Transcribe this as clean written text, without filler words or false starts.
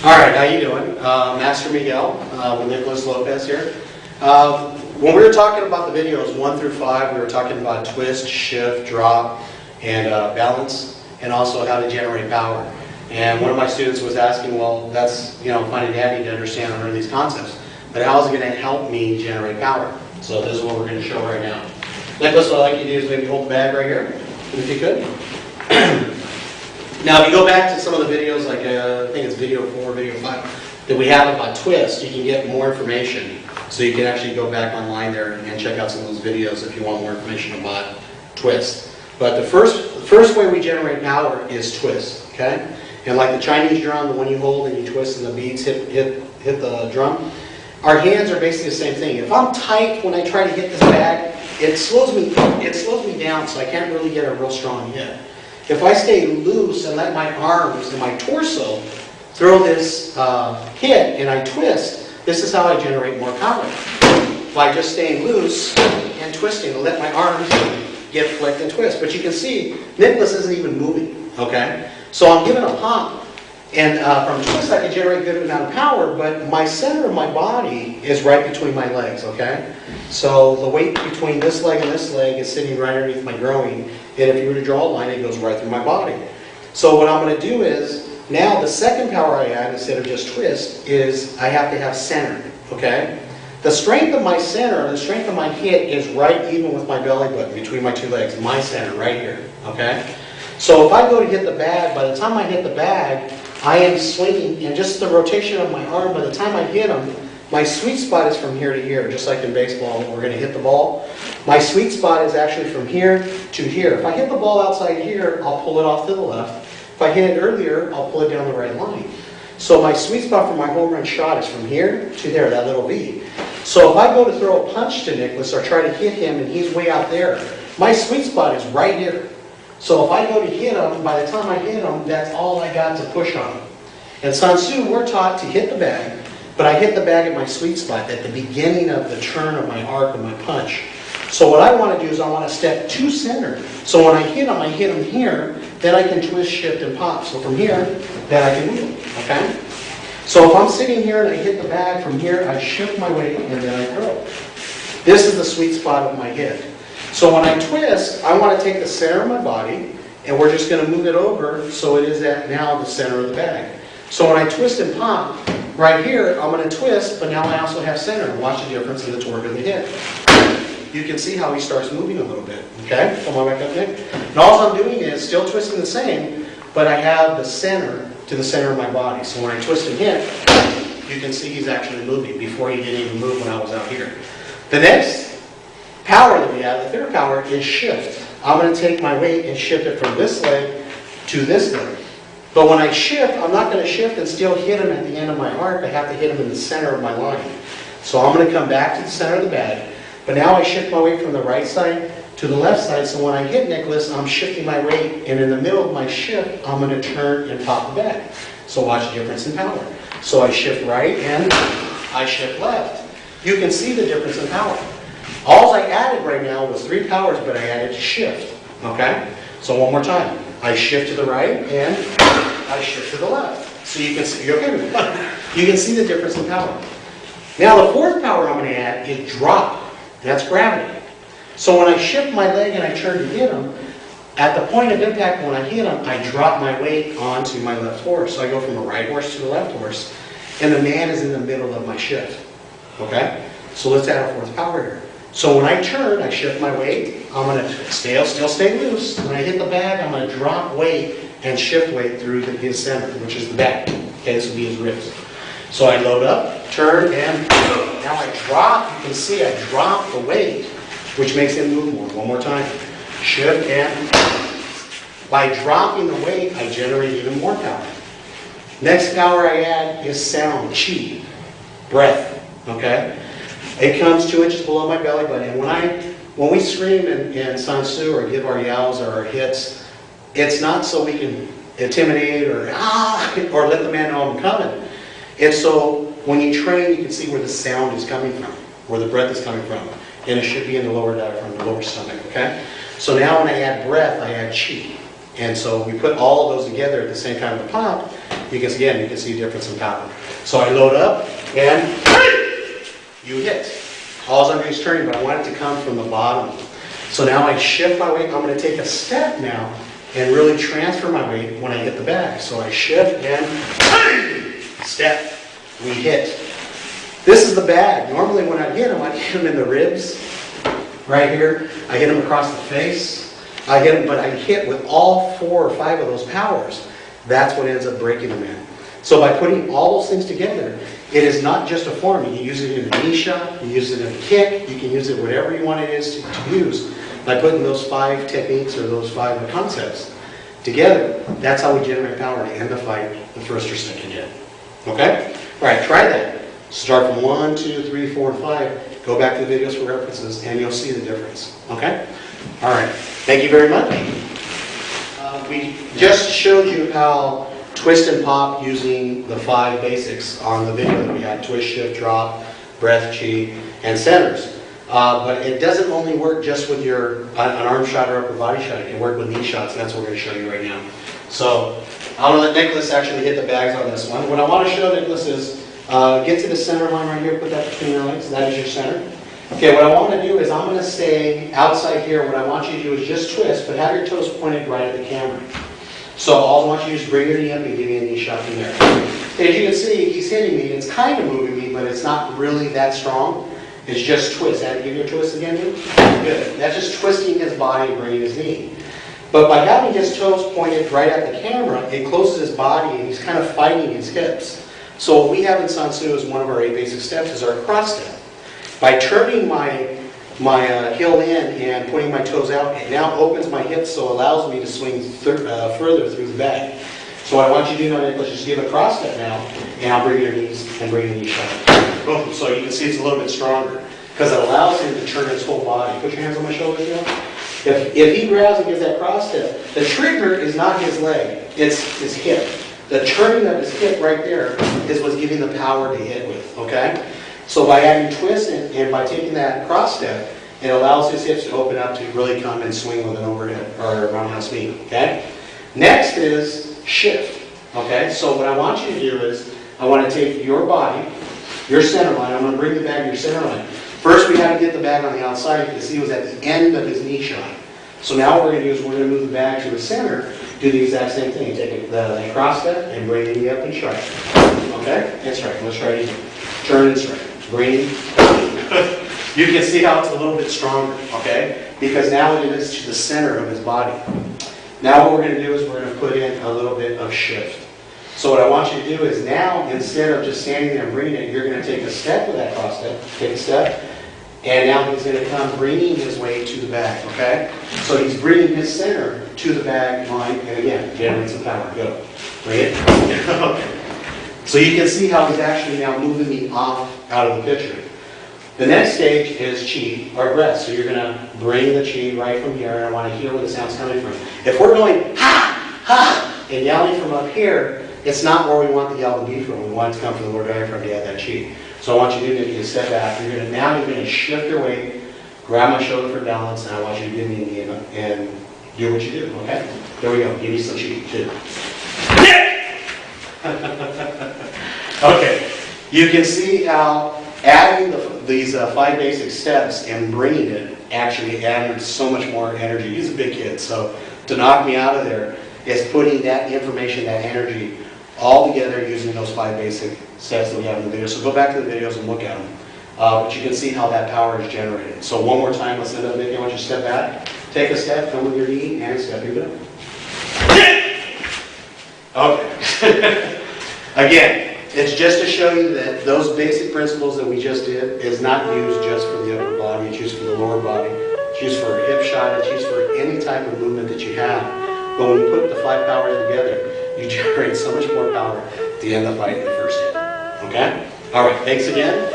All right, how you doing? Master Miguel with Miguel Lopez here. When we were talking about the videos 1 through 5, we were talking about twist, shift, drop, and balance, and also how to generate power. And one of my students was asking, well, that's fine and dandy to understand and learn these concepts, but how is it going to help me generate power? So this is what we're going to show right now. Nicholas, what I'd like you to do is maybe hold the bag right here, if you could. Now, if you go back to some of the videos, like I think it's video 4, video 5, that we have about twist, you can get more information. So you can actually go back online there and check out some of those videos if you want more information about twist. But the first way we generate power is twist, okay? And like the Chinese drum, the one you hold and you twist and the beats hit the drum, our hands are basically the same thing. If I'm tight when I try to hit this bag, it slows me down, so I can't really get a real strong hit. If I stay loose and let my arms and my torso throw this hit and I twist, this is how I generate more power. By just staying loose and twisting and let my arms get flicked and twist. But you can see, Nicholas isn't even moving, okay? So I'm giving a pump. And from twist I can generate a good amount of power, but my center of my body is right between my legs, okay? So the weight between this leg and this leg is sitting right underneath my groin. And if you were to draw a line, it goes right through my body. So what I'm going to do is, now the second power I add, instead of just twist, is I have to have center, okay? The strength of my center, the strength of my hit is right even with my belly button, between my two legs, my center, right here, okay? So if I go to hit the bag, by the time I hit the bag, I am swinging, and just the rotation of my arm, by the time I hit them, my sweet spot is from here to here, just like in baseball when we're going to hit the ball. My sweet spot is actually from here to here. If I hit the ball outside here, I'll pull it off to the left. If I hit it earlier, I'll pull it down the right line. So my sweet spot for my home run shot is from here to there, that little V. So if I go to throw a punch to Nicholas or try to hit him and he's way out there, my sweet spot is right here. So if I go to hit him, by the time I hit him, that's all I got to push on him. In Sansoo, we're taught to hit the bag, but I hit the bag at my sweet spot, at the beginning of the turn of my arc of my punch. So what I want to do is I want to step to center. So when I hit him here, then I can twist, shift, and pop. So from here, then I can move, okay? So if I'm sitting here and I hit the bag from here, I shift my weight and then I throw. This is the sweet spot of my hit. So when I twist, I want to take the center of my body, and we're just going to move it over so it is at now the center of the bag. So when I twist and pop, right here, I'm going to twist, but now I also have center. Watch the difference in the torque of the hit. You can see how he starts moving a little bit. Okay? Come on back up, Nick. And all I'm doing is still twisting the same, but I have the center to the center of my body. So when I twist and hit, you can see he's actually moving before he didn't even move when I was out here. The next power that we have, the third power, is shift. I'm going to take my weight and shift it from this leg to this leg. But when I shift, I'm not going to shift and still hit him at the end of my arc. I have to hit him in the center of my line. So I'm going to come back to the center of the bag. But now I shift my weight from the right side to the left side. So when I hit Nicholas, I'm shifting my weight. And in the middle of my shift, I'm going to turn and pop the bag. So watch the difference in power. So I shift right and I shift left. You can see the difference in power. All I added right now was 3 powers, but I added shift. Okay? So one more time. I shift to the right and I shift to the left. So you can see, you can see the difference in power. Now the fourth power I'm going to add is drop. That's gravity. So when I shift my leg and I turn to hit him, at the point of impact when I hit him, I drop my weight onto my left horse. So I go from the right horse to the left horse, and the man is in the middle of my shift. Okay? So let's add a fourth power here. So when I turn, I shift my weight. I'm going to still stay loose. When I hit the bag, I'm going to drop weight and shift weight through his center, which is the back. Okay, this will be his ribs. So I load up, turn, and now I drop. You can see I drop the weight, which makes him move more. One more time. Shift and by dropping the weight, I generate even more power. Next power I add is sound, chi, breath. Okay? It comes 2 inches below my belly button. And when we scream in Sansoo or give our yells or our hits, it's not so we can intimidate or let the man know I'm coming. It's so when you train, you can see where the sound is coming from, where the breath is coming from. And it should be in the lower diaphragm, the lower stomach, okay? So now when I add breath, I add chi. And so we put all of those together at the same time to pop, You can see a difference in power. So I load up and you hit. All I'm doing is turning, but I want it to come from the bottom. So now I shift my weight. I'm going to take a step now and really transfer my weight when I hit the bag. So I shift and step. We hit. This is the bag. Normally when I hit him in the ribs, right here. I hit him across the face. I hit him, but I hit with all 4 or 5 of those powers. That's what ends up breaking the man. So by putting all those things together, it is not just a form. You can use it in a knee shot, you use it in a kick, you can use it whatever you want it is to use. By putting those 5 techniques or those 5 concepts together, that's how we generate power to end the fight the first or second hit. Okay? All right, try that. Start from 1, 2, 3, 4, and 5. Go back to the videos for references, and you'll see the difference. Okay? All right. Thank you very much. We just showed you how twist and pop using the 5 basics on the video that we had: twist, shift, drop, breath, chi, and centers. But it doesn't only work just with an arm shot or upper body shot. It can work with knee shots, and that's what we're going to show you right now. So I'm going to let Nicholas actually hit the bags on this one. What I want to show Nicholas is get to the center line right here. Put that between your legs. That is your center. Okay, what I want to do is I'm going to stay outside here. What I want you to do is just twist, but have your toes pointed right at the camera. So all I want you to do is bring your knee up and give me a knee shot from there. As you can see, he's hitting me. It's kind of moving me, but it's not really that strong. It's just twist. Have to give you a twist again, dude? Good. That's just twisting his body and bringing his knee. But by having his toes pointed right at the camera, it closes his body and he's kind of fighting his hips. So what we have in Sansoo as one of our 8 basic steps is our cross step. By turning my heel in and putting my toes out, it now opens my hips, so it allows me to swing further through the bag. So what I want you to do now, Nicholas, just give a cross step now, and I'll bring your knees and bring the knee shot. Boom. So you can see it's a little bit stronger, because it allows him to turn his whole body. Put your hands on my shoulders now. If he grabs and gives that cross step, the trigger is not his leg, it's his hip. The turning of his hip right there is what's giving the power to hit with, okay? So by adding twist and by taking that cross step, it allows his hips to open up to really come and swing with an overhead or a roundhouse knee, okay? Next is shift, okay? So what I want you to do is, I want to take your body, your center line, I'm going to bring the bag to your center line. First we had to get the bag on the outside. You can see it was at the end of his knee shot. So now what we're going to do is we're going to move the bag to the center, do the exact same thing. Take the cross step and bring the knee up and strike. Okay? And strike. Let's try it again. Turn and strike. Bring. You can see how it's a little bit stronger, okay? Because now it is to the center of his body. Now what we're going to do is we're going to put in a little bit of shift. So what I want you to do is now, instead of just standing there and bringing it, you're going to take a step with that cross step. Take a step. And now he's going to come bringing his weight to the bag, okay? So he's bringing his center to the bag line, and again, generate some power. Go. Bring it. Okay. So you can see how he's actually now moving me off out of the picture. The next stage is chi, or breath. So you're going to bring the chi right from here, and I want to hear where the sound's coming from. If we're going ha, ha, and yelling from up here, it's not where we want the yell to be from. We want it to come from the lower diaphragm to add that chi. So I want you to do is step back. You're going to shift your weight, grab my shoulder for balance, and I want you to give me a knee and do what you do, okay? There we go. Give me some chi, too. Okay. You can see how adding these 5 basic steps and bringing it actually added so much more energy. He's a big kid, so to knock me out of there is putting that information, that energy, all together using those 5 basic steps that we have in the video. So go back to the videos and look at them. But you can see how that power is generated. So one more time, let's end up making. I want you to step back, take a step, come with your knee, and step your foot. Okay. Again, it's just to show you that those basic principles that we just did is not used just for the upper body, it's used for the lower body, it's used for a hip shot, it's used for any type of movement that you have. But when you put the 5 powers together, you generate so much more power at the end of the fight in the first hit. Okay? All right, thanks again.